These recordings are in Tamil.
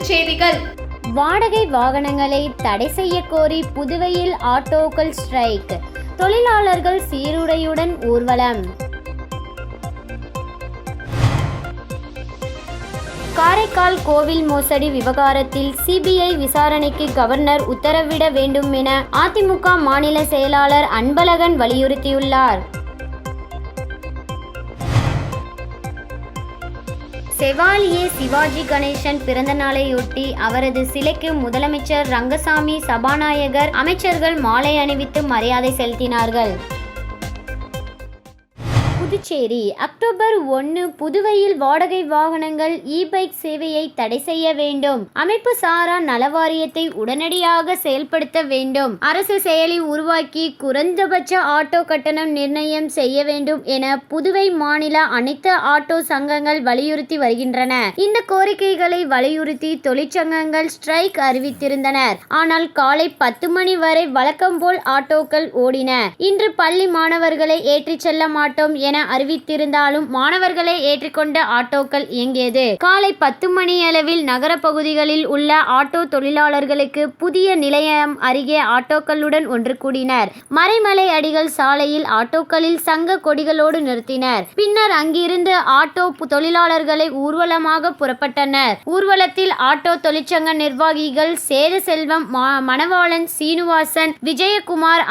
செய்திகள். வாடகை வாகனங்களை தடை செய்ய கோரி புதுவையில் ஆட்டோக்கள் ஸ்ட்ரைக். தொழிலாளர்கள் சீருடையுடன் ஊர்வலம். காரைக்கால் கோவில் மோசடி விவகாரத்தில் சிபிஐ விசாரணைக்கு கவர்னர் உத்தரவிட வேண்டும் என அதிமுக மாநில செயலாளர் அன்பழகன் வலியுறுத்தியுள்ளார். செவாலியே சிவாஜி கணேசன் பிறந்த நாளையொட்டி அவரது சிலைக்கு முதலமைச்சர் ரங்கசாமி, சபாநாயகர், அமைச்சர்கள் மாலை அணிவித்து மரியாதை செலுத்தினார்கள். புதுச்சேரி அக்டோபர் 1 புதுவையில் வாடகை வாகனங்கள் இ-பைக் சேவையை தடை செய்ய வேண்டும். அமைப்பு சாரா நலவாரியத்தை உடனடியாக செயல்படுத்த வேண்டும். அரசு செயலி உருவாக்கி குறைந்தபட்ச ஆட்டோ கட்டணம் நிர்ணயம் செய்ய வேண்டும் என புதுவை மாநில அனைத்து ஆட்டோ சங்கங்கள் வலியுறுத்தி வருகின்றன. இந்த கோரிக்கைகளை வலியுறுத்தி தொழிற்சங்கங்கள் ஸ்ட்ரைக் அறிவித்திருந்தனர். ஆனால் காலை 10 மணி வரை வழக்கம் போல் ஆட்டோக்கள் ஓடின. இன்று பள்ளி மாணவர்களை ஏற்றிச் செல்ல மாட்டோம் என அறிவித்திருந்தாலும் மாணவர்களை ஏற்றிக்கொண்ட ஆட்டோக்கள் இயங்கியது. காலை 10 மணி அளவில் நகர பகுதிகளில் உள்ள ஆட்டோ தொழிலாளர்களுக்கு புதிய நிலையம் அருகே ஆட்டோக்களுடன் ஒன்று கூடினர். மறைமலை அடிகள் சாலையில் ஆட்டோக்களில் சங்க கொடிகளோடு நிறுத்தினர். பின்னர் அங்கிருந்து ஆட்டோ தொழிலாளர்களை ஊர்வலமாக புறப்பட்டனர். ஊர்வலத்தில் ஆட்டோ தொழிற்சங்க நிர்வாகிகள் சேதசெல்வம், மணவாளன், சீனிவாசன், விஜயகுமார்,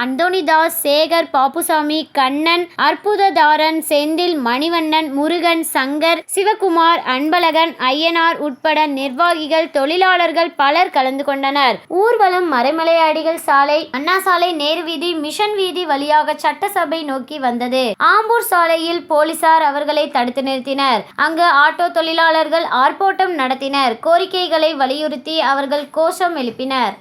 அந்தோணிதாஸ், சேகர், பாப்புசாமி, கண்ணன், அற்புததாரன், செந்தில், மணிவண்ணன், முருகன், சங்கர், சிவகுமார், அன்பழகன், ஐயனார் உட்பட நிர்வாகிகள், தொழிலாளர்கள் பலர் கலந்து கொண்டனர். ஊர்வலம் மறைமலை அடிகள் சாலை, அண்ணா சாலை, நேரு வீதி, மிஷன் வீதி வழியாக சட்டசபை நோக்கி வந்தது. ஆம்பூர் சாலையில் போலீசார் அவர்களை தடுத்து நிறுத்தினர். அங்கு ஆட்டோ தொழிலாளர்கள் ஆர்ப்பாட்டம் நடத்தினர். கோரிக்கைகளை வலியுறுத்தி அவர்கள் கோஷம் எழுப்பினர்.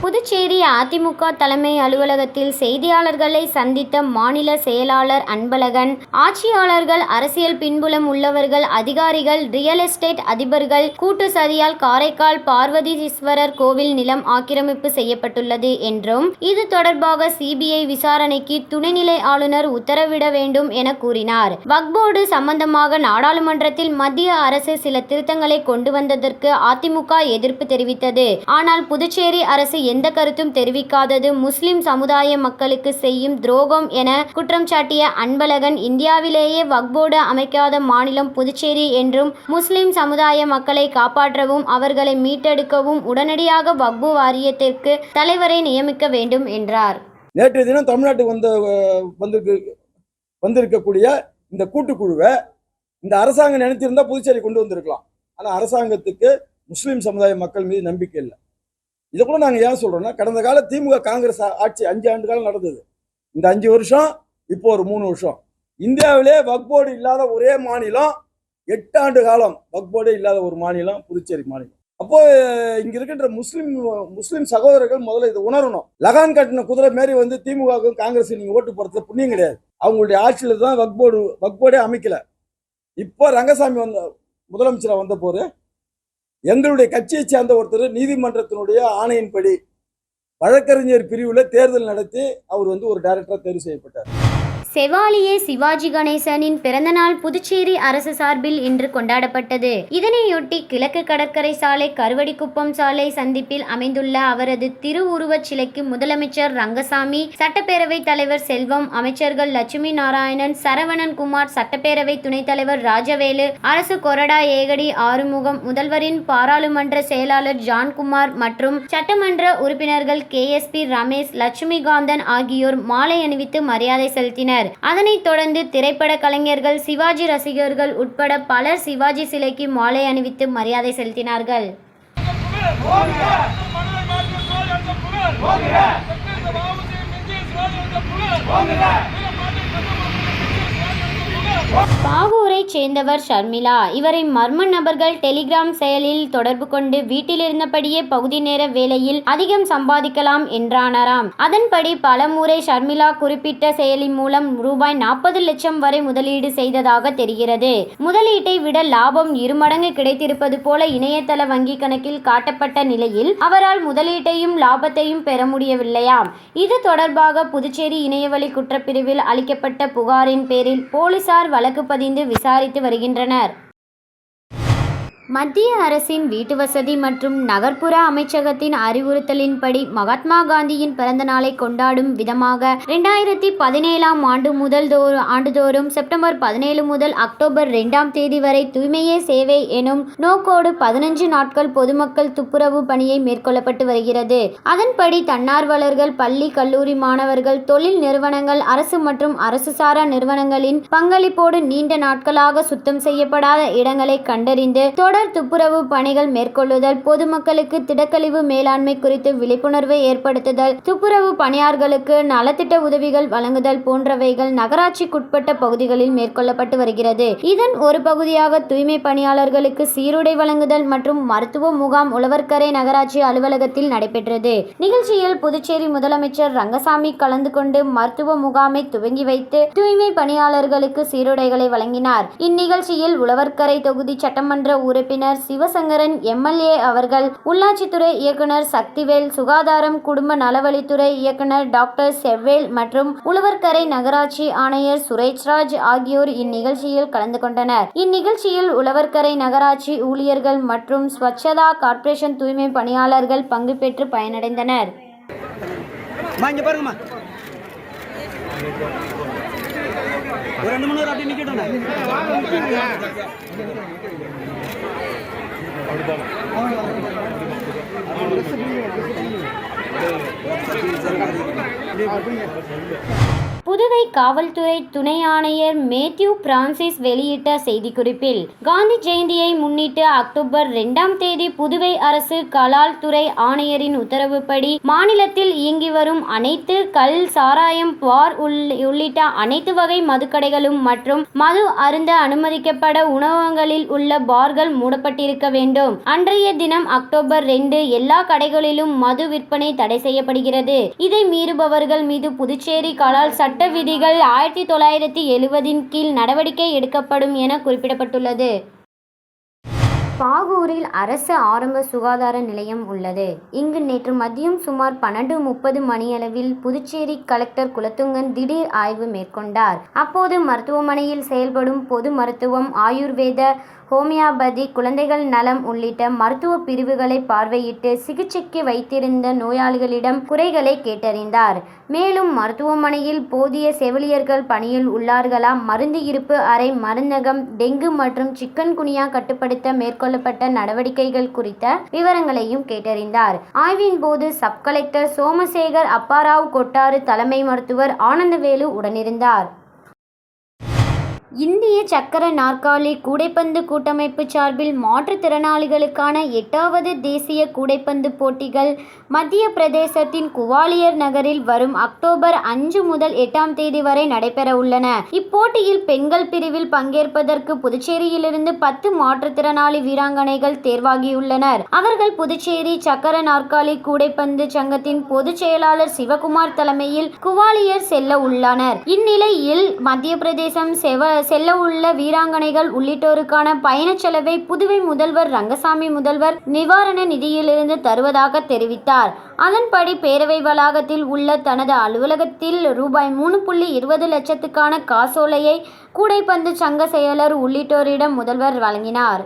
புதுச்சேரி அதிமுக தலைமை அலுவலகத்தில் செய்தியாளர்களை சந்தித்த மாநில செயலாளர் அன்பழகன், ஆட்சியாளர்கள், அரசியல் பின்புலம் உள்ளவர்கள், அதிகாரிகள், ரியல் எஸ்டேட் அதிபர்கள் கூட்டு சதியால் காரைக்கால் பார்வதீஸ்வரர் கோவில் நிலம் ஆக்கிரமிப்பு செய்யப்பட்டுள்ளது என்றும் இது தொடர்பாக சிபிஐ விசாரணைக்கு துணைநிலை ஆளுநர் உத்தரவிட வேண்டும் என கூறினார். வக்ஃப் போர்டு சம்பந்தமாக நாடாளுமன்றத்தில் மத்திய அரசு சில திருத்தங்களை கொண்டு வந்ததற்கு அதிமுக எதிர்ப்பு தெரிவித்தது. ஆனால் புதுச்சேரி அரசு எந்த கருத்தும் தெரிவிக்காதது முஸ்லிம் சமுதாய மக்களுக்கு செய்யும் துரோகம் என குற்றம் சாட்டிய அன்பழகன், இந்தியாவிலேயே வக்ஃப் போர்டு அமைக்காத மாநிலம் புதுச்சேரி என்றும் முஸ்லிம் சமுதாய மக்களை காப்பாற்றவும் அவர்களை மீட்டெடுக்கவும் உடனடியாக வக்ஃப் வாரியத்திற்கு தலைவரை நியமிக்க வேண்டும் என்றார். நேற்றைய தினம் தமிழ்நாட்டுக்கு வந்திருக்கக்கூடிய இந்த கூட்டுக்குழுவை இந்த அரசாங்கம் நினைத்திருந்தா புதுச்சேரி கொண்டு வந்திருக்கலாம். ஆனால் அரசாங்கத்துக்கு முஸ்லிம் சமுதாய மக்கள் மீது நம்பிக்கை இல்லை. இதை கூட நாங்கள் ஏன் சொல்கிறோன்னா, கடந்த கால திமுக காங்கிரஸ் ஆட்சி 5 ஆண்டு காலம் நடந்தது. இந்த 5 வருஷம், இப்போ ஒரு 3 வருஷம். இந்தியாவிலே வக்ஃப் போர்டு இல்லாத ஒரே மாநிலம், 8 ஆண்டு காலம் வக்ஃப் போர்டே இல்லாத ஒரு மாநிலம் புதுச்சேரி மாநிலம். அப்போ இங்க இருக்கின்ற முஸ்லிம் சகோதரர்கள் முதல்ல இதை உணரணும். லகான் கட்டின குதிரை மாரி வந்து திமுகவுக்கும் காங்கிரஸுக்கு நீங்க ஓட்டு போடுறது புண்ணியம் கிடையாது. அவங்களுடைய ஆட்சியில் தான் வக்ஃப் போர்டே அமைக்கல. இப்போ ரங்கசாமி முதலமைச்சராக வந்த போது எங்களுடைய கட்சியை சேர்ந்த ஒருத்தர் நீதிமன்றத்தினுடைய ஆணையின்படி வழக்கறிஞர் பிரிவில் தேர்தல் நடத்தி அவர் ஒரு டைரக்டராக தேர்வு செய்யப்பட்டார். செவாலியே சிவாஜி கணேசனின் பிறந்தநாள் புதுச்சேரி அரசு சார்பில் இன்று கொண்டாடப்பட்டது. இதனையொட்டி கிழக்கு கடற்கரை சாலை, கருவடிக்குப்பம் சாலை சந்திப்பில் அமைந்துள்ள அவரது திருவுருவச் சிலைக்கு முதலமைச்சர் ரங்கசாமி, சட்டப்பேரவை தலைவர் செல்வம், அமைச்சர்கள் லட்சுமி நாராயணன், சரவணன் குமார், சட்டப்பேரவை துணைத் தலைவர் ராஜவேலு, அரசு கொறடா ஏகடி ஆறுமுகம், முதல்வரின் பாராளுமன்ற செயலாளர் ஜான்குமார் மற்றும் சட்டமன்ற உறுப்பினர்கள் KSP ரமேஷ், லட்சுமிகாந்தன் ஆகியோர் மாலை அணிவித்து மரியாதை செலுத்தினர். அதனைத் தொடர்ந்து திரைப்பட கலைஞர்கள், சிவாஜி ரசிகர்கள் உட்பட பலர் சிவாஜி சிலைக்கு மாலை அணிவித்து மரியாதை செலுத்தினார்கள். பாகூரை சேர்ந்தவர் ஷர்மிளா. இவரை மர்ம நபர்கள் டெலிகிராம் செயலில் தொடர்பு கொண்டு வீட்டில் இருந்தபடியே பகுதி நேர வேலையில் அதிகம் சம்பாதிக்கலாம் என்றானாராம். அதன்படி பலமுறை ஷர்மிளா குறிப்பிட்ட செயலி மூலம் ரூபாய் 40 லட்சம் வரை முதலீடு செய்ததாக தெரிகிறது. முதலீட்டை விட லாபம் 2 மடங்கு கிடைத்திருப்பது போல இணையதள வங்கி கணக்கில் காட்டப்பட்ட நிலையில் அவரால் முதலீட்டையும் லாபத்தையும் பெற முடியவில்லையாம். இது தொடர்பாக புதுச்சேரி இணையவழி குற்றப்பிரிவில் அளிக்கப்பட்ட புகாரின் பேரில் போலீசார் வழக்கு பதிந்து விசாரித்து வருகின்றனர். மத்திய அரசின் வீட்டுவசதி மற்றும் நகர்ப்புற அமைச்சகத்தின் அறிவுறுத்தலின்படி மகாத்மா காந்தியின் பிறந்த நாளை கொண்டாடும் விதமாக 2017ஆம் ஆண்டு ஆண்டுதோறும் செப்டம்பர் 17 முதல் அக்டோபர் 2ஆம் தேதி வரை தூய்மையே சேவை எனும் நோக்கோடு 15 நாட்கள் பொதுமக்கள் துப்புரவு பணியை மேற்கொள்ளப்பட்டு வருகிறது. அதன்படி தன்னார்வலர்கள், பள்ளி கல்லூரி மாணவர்கள், தொழில் நிறுவனங்கள், அரசு மற்றும் அரசு சாரா நிறுவனங்களின் பங்களிப்போடு நீண்ட நாட்களாக சுத்தம் செய்யப்படாத இடங்களை கண்டறிந்து தொடர் துப்புரவு பணிகள் மேற்கொள்ளுதல், பொதுமக்களுக்கு திடக்கழிவு மேலாண்மை குறித்து விழிப்புணர்வை ஏற்படுத்துதல், துப்புரவு பணியாளர்களுக்கு நலத்திட்ட உதவிகள் வழங்குதல் போன்றவைகள் நகராட்சிக்குட்பட்ட பகுதிகளில் மேற்கொள்ளப்பட்டு வருகிறது. இதன் ஒரு பகுதியாக தூய்மை பணியாளர்களுக்கு சீருடை வழங்குதல் மற்றும் மருத்துவ முகாம் உழவர்கரை நகராட்சி அலுவலகத்தில் நடைபெற்றது. நிகழ்ச்சியில் புதுச்சேரி முதலமைச்சர் ரங்கசாமி கலந்து கொண்டு மருத்துவ முகாமை துவங்கி வைத்து தூய்மை பணியாளர்களுக்கு சீருடைகளை வழங்கினார். இந்நிகழ்ச்சியில் உழவர்கரை தொகுதி சட்டமன்ற உறுப்பினர் சிவசங்கரன் எம்எல்ஏ அவர்கள், உள்ளாட்சித்துறை இயக்குனர் சக்திவேல், சுகாதாரம் குடும்ப நலவழித்துறை இயக்குனர் டாக்டர் செவ்வேல் மற்றும் உழவர்கரை நகராட்சி ஆணையர் சுரேஷ்ராஜ் ஆகியோர் இந்நிகழ்ச்சியில் கலந்து கொண்டனர். இந்நிகழ்ச்சியில் உழவர்கரை நகராட்சி ஊழியர்கள் மற்றும் ஸ்வச்சதா கார்ப்பரேஷன் தூய்மை பணியாளர்கள் பங்கு பெற்று பயனடைந்தனர். புதுவை காவல்துறை துணை ஆணையர் மேத்யூ பிரான்சிஸ் வெளியிட்ட செய்திக்குறிப்பில், காந்தி ஜெயந்தியை முன்னிட்டு அக்டோபர் 2ஆம் தேதி புதுவை அரசு கலால் துறை ஆணையரின் உத்தரவுப்படி மாநிலத்தில் இயங்கி வரும் அனைத்து கள், சாராயம், பார் உள்ளிட்ட அனைத்து வகை மதுக்கடைகளும் மற்றும் மது அருந்த அனுமதிக்கப்பட உணவகங்களில் உள்ள பார்கள் மூடப்பட்டிருக்க வேண்டும். அன்றைய தினம் அக்டோபர் 2 எல்லா கடைகளிலும் மது விற்பனை தடை செய்யப்படுகிறது. இதை மீறுபவர்கள் மீது புதுச்சேரி கலால் சட்ட விதிகள் 1970 கீழ் நடவடிக்கை எடுக்கப்படும் என குறிப்பிடப்பட்டுள்ளது. பாகூரில் அரசு ஆரம்ப சுகாதார நிலையம் உள்ளது. இங்கு நேற்று மதியம் சுமார் 12:30 மணியளவில் புதுச்சேரி கலெக்டர் குலத்துங்கன் திடீர் ஆய்வு மேற்கொண்டார். அப்போது மருத்துவமனையில் செயல்படும் பொது மருத்துவம், ஆயுர்வேத, ஹோமியோபதி, குழந்தைகள் நலம் உள்ளிட்ட மருத்துவ பிரிவுகளை பார்வையிட்டு சிகிச்சைக்கு வைத்திருந்த நோயாளிகளிடம் குறைகளை கேட்டறிந்தார். மேலும் மருத்துவமனையில் போதிய செவிலியர்கள் பணியில் உள்ளார்களா, மருந்து இருப்பு அறை, மருந்தகம், டெங்கு மற்றும் சிக்கன் குனியா கட்டுப்படுத்த மேற்கொள்ளப்பட்ட நடவடிக்கைகள் குறித்த விவரங்களையும் கேட்டறிந்தார். ஆய்வின் போது சப் கலெக்டர் சோமசேகர், அப்பாராவ் கொட்டாறு தலைமை மருத்துவர் ஆனந்தவேலு உடனிருந்தார். இந்திய சக்கர நாற்காலி கூடைப்பந்து கூட்டமைப்பு சார்பில் மாற்றுத்திறனாளிகளுக்கான 8வது தேசிய கூடைப்பந்து போட்டிகள் மத்திய பிரதேசத்தின் குவாலியர் நகரில் வரும் அக்டோபர் 5 முதல் 8ஆம் தேதி வரை நடைபெற உள்ளன. இப்போட்டியில் பெண்கள் பிரிவில் பங்கேற்பதற்கு புதுச்சேரியிலிருந்து 10 மாற்றுத்திறனாளி வீராங்கனைகள் தேர்வாகியுள்ளனர். அவர்கள் புதுச்சேரி சக்கர நாற்காலி கூடைப்பந்து சங்கத்தின் பொதுச் செயலாளர் சிவகுமார் தலைமையில் குவாலியர் செல்ல உள்ளனர். இந்நிலையில் மத்திய பிரதேசம் செல்ல உள்ள வீராங்கனைகள் உள்ளிட்டோருக்கான பயண செலவை புதுவை முதல்வர் ரங்கசாமி முதல்வர் நிவாரண நிதியிலிருந்து தருவதாக தெரிவித்தார். அதன்படி பேரவை வளாகத்தில் உள்ள தனது அலுவலகத்தில் ரூபாய் 3.20 லட்சத்துக்கான காசோலையை கூடைப்பந்து சங்க செயலர் உள்ளிட்டோரிடம் முதல்வர் வழங்கினார்.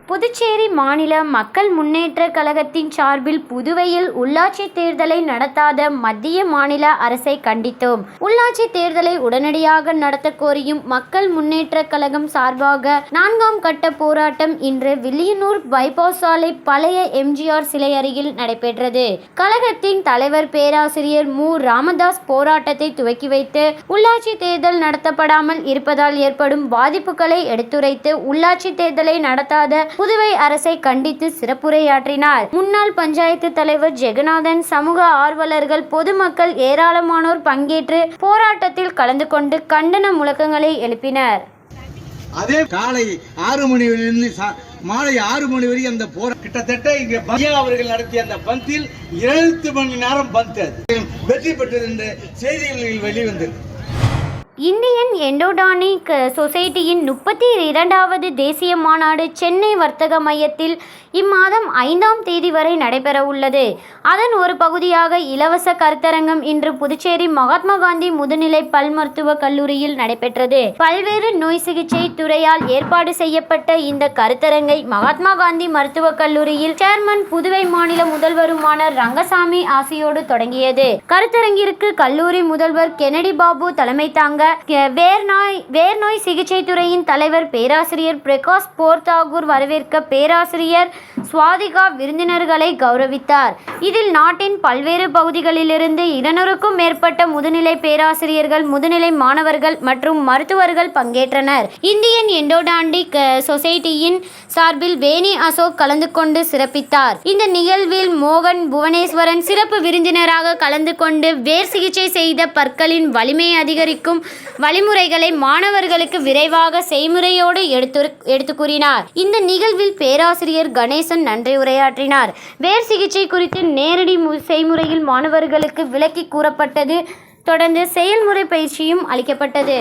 புதுச்சேரி மாநில மக்கள் முன்னேற்ற கழகத்தின் சார்பில் புதுவையில் உள்ளாட்சி தேர்தலை நடத்தாத மத்திய மாநில அரசை கண்டித்தோம். உள்ளாட்சி தேர்தலை உடனடியாக நடத்த கோரியும் மக்கள் முன்னேற்ற கழகம் சார்பாக 4ஆம் கட்ட போராட்டம் இன்று வில்லியனூர் பைபாஸ் சாலை பழைய எம்ஜிஆர் சிலை அருகில் நடைபெற்றது. கழகத்தின் தலைவர் பேராசிரியர் மு. ராமதாஸ் போராட்டத்தை துவக்கி வைத்து உள்ளாட்சி தேர்தல் நடத்தப்படாமல் இருப்பதால் ஏற்படும் பாதிப்புகளை எடுத்துரைத்து உள்ளாட்சி தேர்தலை நடத்தாத புதுவை அரசை கண்டித்து சிறப்புரையாற்றினார். முன்னாள் பஞ்சாயத்து தலைவர் ஜெகநாதன், சமூக ஆர்வலர்கள், பொதுமக்கள் ஏராளமானோர் பங்கேற்று போராட்டத்தில் கலந்து கொண்டு கண்டன முழக்கங்களை எழுப்பினர். அதே காலை 6 மணியிலிருந்து மாலை 6 மணி வரை அந்த கிட்டத்தட்ட இங்கே பையா அவர்கள் நடத்திய அந்த பந்தில் 7 மணி நேரம் பந்த் வெற்றி பெற்றது என்ற செய்திகளில் வெளிவந்தது. இந்தியன் எண்டோடானிக் சொசைட்டியின் 32வது தேசிய மாநாடு சென்னை வர்த்தக மையத்தில் இம்மாதம் 5ஆம் தேதி வரை நடைபெற உள்ளது. அதன் ஒரு பகுதியாக இலவச கருத்தரங்கம் இன்று புதுச்சேரி மகாத்மா காந்தி முதுநிலை பல் மருத்துவக் கல்லூரியில் நடைபெற்றது. பல்வேறு நோய் சிகிச்சை துறையால் ஏற்பாடு செய்யப்பட்ட இந்த கருத்தரங்கை மகாத்மா காந்தி மருத்துவக் கல்லூரியில் சேர்மன் புதுவை மாநில முதல்வருமான ரங்கசாமி ஆசியோடு தொடங்கியது. கருத்தரங்கிற்கு கல்லூரி முதல்வர் கென்னடி பாபு தலைமை தாங்க வேர்நோய் சிகிச்சை துறையின் தலைவர் பேராசிரியர் பிரகாஷ் போர்தாகூர் வரவேற்க பேராசிரியர் சுவாதிகா விருந்தினர்களை கௌரவித்தார். இதில் நாட்டின் பல்வேறு பகுதிகளிலிருந்து 200க்கும் மேற்பட்ட முதுநிலை பேராசிரியர்கள், முதுநிலை மாணவர்கள் மற்றும் மருத்துவர்கள் பங்கேற்றனர். இந்தியன் எண்டோடான்டிக் சொசைட்டியின் சார்பில் வேணி அசோக் கலந்து கொண்டு சிறப்பித்தார். இந்த நிகழ்வில் மோகன் புவனேஸ்வரன் சிறப்பு விருந்தினராக கலந்து கொண்டு வேர் சிகிச்சை செய்த பற்களின் வலிமை அதிகரிக்கும் வழிமுறைகளை மாணவர்களுக்கு விரைவாக செய்முறையோடு எடுத்து கூறினார். இந்த நிகழ்வில் பேராசிரியர் கணேசன் நன்றி உரையாற்றினார். வேர் சிகிச்சை குறித்து நேரடி செய்முறையில் மாணவர்களுக்கு விளக்கி கூறப்பட்டது. தொடர்ந்து செயல்முறை பயிற்சியும் அளிக்கப்பட்டது.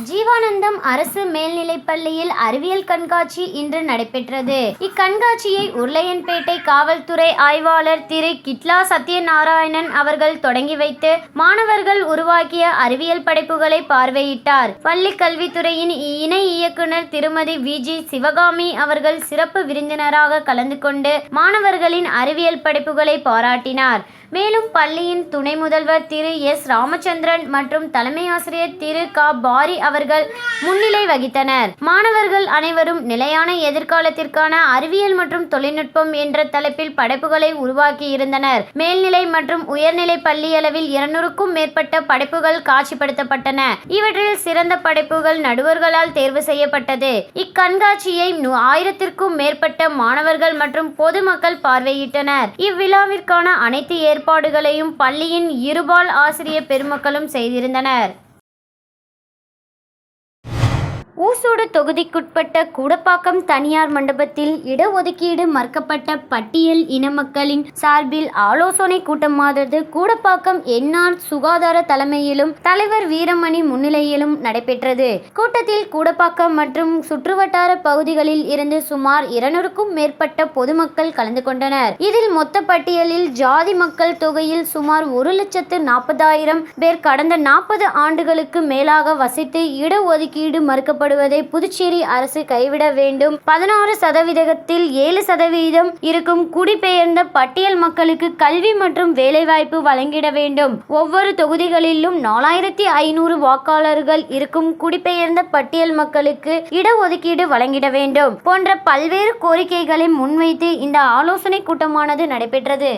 ஜீவானந்தம் அரசு மேல்நிலைப்பள்ளியில் அறிவியல் கண்காட்சி இன்று நடைபெற்றது. இக்கண்காட்சியை உருளையன்பேட்டை காவல்துறை ஆய்வாளர் திரு கிட்லா சத்யநாராயணன் அவர்கள் தொடங்கி வைத்து மாணவர்கள் உருவாக்கிய அறிவியல் படைப்புகளை பார்வையிட்டார். பள்ளி கல்வித்துறையின் இணை இயக்குனர் திருமதி விஜி சிவகாமி அவர்கள் சிறப்பு விருந்தினராக கலந்து கொண்டு மாணவர்களின் அறிவியல் படைப்புகளை பாராட்டினார். மேலும் பள்ளியின் துணை முதல்வர் திரு எஸ் ராமச்சந்திரன் மற்றும் தலைமை ஆசிரியர் திரு க பாரி அவர்கள் முன்னிலை வகித்தனர். மாணவர்கள் அனைவரும் நிலையான எதிர்காலத்திற்கான அறிவியல் மற்றும் தொழில்நுட்பம் என்ற தலைப்பில் படைப்புகளை உருவாக்கி இருந்தனர். மேல்நிலை மற்றும் உயர்நிலை பள்ளி அளவில் 200க்கும் மேற்பட்ட படைப்புகள் காட்சிப்படுத்தப்பட்டன. இவற்றில் சிறந்த படைப்புகள் நடுவர்களால் தேர்வு செய்யப்பட்டது. இக்கண்காட்சியை 1000க்கும் மேற்பட்ட மாணவர்கள் மற்றும் பொதுமக்கள் பார்வையிட்டனர். இவ்விழாவிற்கான அனைத்து ஏற்பாடுகளையும் பள்ளியின் இருபால் ஆசிரியர் பெருமக்களும் செய்திருந்தனர். ஊசூடு தொகுதிக்குட்பட்ட கூடப்பாக்கம் தனியார் மண்டபத்தில் இடஒதுக்கீடு மறுக்கப்பட்ட பட்டியல் இன மக்களின் சார்பில் ஆலோசனை கூட்டமானது கூடப்பாக்கம் என்ஆர் சுகாதார தலைமையிலும் தலைவர் வீரமணி முன்னிலையிலும் நடைபெற்றது. கூட்டத்தில் கூடப்பாக்கம் மற்றும் சுற்றுவட்டார பகுதிகளில் இருந்து சுமார் 200க்கும் மேற்பட்ட பொதுமக்கள் கலந்து கொண்டனர். இதில் மொத்த பட்டியலில் ஜாதி மக்கள் தொகையில் சுமார் 1,40,000 பேர் கடந்த 40 ஆண்டுகளுக்கு மேலாக வசித்து இடஒதுக்கீடு மறுக்கப்பட்ட புதுச்சேரி அரசு கைவிட வேண்டும். 16%த்தில் 7% இருக்கும் குடிபெயர்ந்த பட்டியல் மக்களுக்கு கல்வி மற்றும் வேலைவாய்ப்பு வழங்கிட வேண்டும். ஒவ்வொரு தொகுதிகளிலும் 4500 வாக்காளர்கள் இருக்கும் குடிபெயர்ந்த பட்டியல் மக்களுக்கு இடஒதுக்கீடு வழங்கிட வேண்டும் போன்ற பல்வேறு கோரிக்கைகளை முன்வைத்து இந்த ஆலோசனை கூட்டமானது நடைபெற்றது.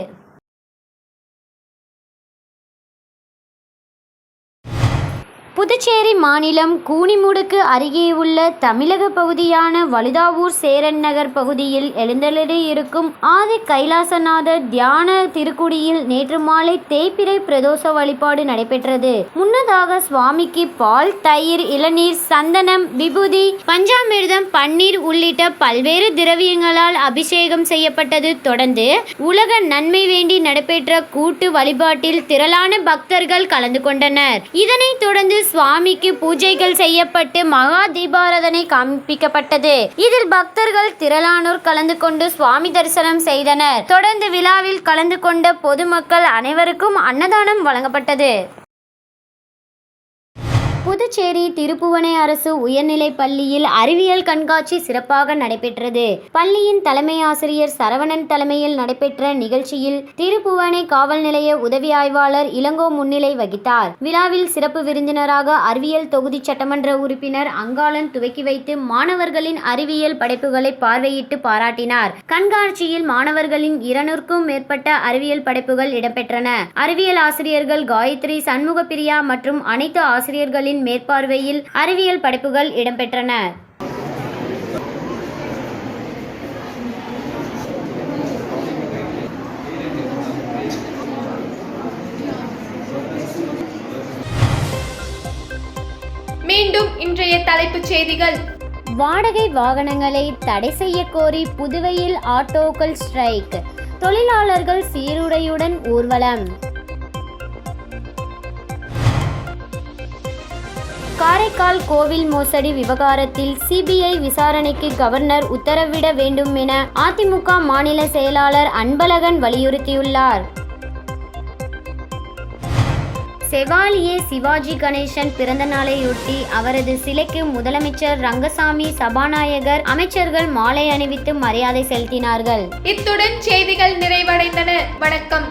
புதுச்சேரி மாநிலம் கூனிமுடுக்கு அருகே உள்ள தமிழக பகுதியான வழுதாவூர் சேரன் நகர் பகுதியில் எழுந்தருளியிருக்கும் ஆதி கைலாசநாதர் தியான திருக்குடியில் நேற்று மாலை தேய்பிறை பிரதோஷ வழிபாடு நடைபெற்றது. முன்னதாக சுவாமிக்கு பால், தயிர், இளநீர், சந்தனம், விபூதி, பஞ்சாமிர்தம், பன்னீர் உள்ளிட்ட பல்வேறு திரவியங்களால் அபிஷேகம் செய்யப்பட்டது. தொடர்ந்து உலக நன்மை வேண்டி நடைபெற்ற கூட்டு வழிபாட்டில் திரளான பக்தர்கள் கலந்து கொண்டனர். இதனைத் தொடர்ந்து சுவாமிக்கு பூஜைகள் செய்யப்பட்டு மகா தீபாராதனை காண்பிக்கப்பட்டது. இதில் பக்தர்கள் திரளானோர் கலந்து கொண்டு சுவாமி தரிசனம் செய்தனர். தொடர்ந்து விழாவில் கலந்து கொண்ட பொதுமக்கள் அனைவருக்கும் அன்னதானம் வழங்கப்பட்டது. புதுச்சேரி திருப்புவனை அரசு உயர்நிலைப் பள்ளியில் அறிவியல் கண்காட்சி சிறப்பாக நடைபெற்றது. பள்ளியின் தலைமை ஆசிரியர் சரவணன் தலைமையில் நடைபெற்ற நிகழ்ச்சியில் திருப்புவனை காவல் நிலைய உதவி ஆய்வாளர் இளங்கோ முன்னிலை வகித்தார். விழாவில் சிறப்பு விருந்தினராக அறிவியல் தொகுதி சட்டமன்ற உறுப்பினர் அங்காளன் துவக்கி வைத்து மாணவர்களின் அறிவியல் படைப்புகளை பார்வையிட்டு பாராட்டினார். கண்காட்சியில் மாணவர்களின் 200க்கும் மேற்பட்ட அறிவியல் படைப்புகள் இடம்பெற்றன. அறிவியல் ஆசிரியர்கள் காயத்ரி, சண்முக பிரியா மற்றும் அனைத்து ஆசிரியர்களின் மேற்பார்வையில் அறிவியல் படைப்புகள் இடம்பெற்றன. மீண்டும் இன்றைய தலைப்புச் செய்திகள். வாடகை வாகனங்களை தடை செய்ய கோரி புதுவையில் ஆட்டோக்கள் ஸ்ட்ரைக், தொழிலாளர்கள் சீருடையுடன் ஊர்வலம். காரைக்கால் கோவில் மோசடி விவகாரத்தில் சிபிஐ விசாரணைக்கு கவர்னர் உத்தரவிட வேண்டும் என அதிமுக மாநில செயலாளர் அன்பழகன் வலியுறுத்தியுள்ளார். செவாலியே சிவாஜி கணேசன் பிறந்த நாளையொட்டி அவரது சிலைக்கு முதலமைச்சர் ரங்கசாமி, சபாநாயகர், அமைச்சர்கள் மாலை அணிவித்து மரியாதை செலுத்தினார்கள். இத்துடன் செய்திகள் நிறைவடைந்தன. வணக்கம்.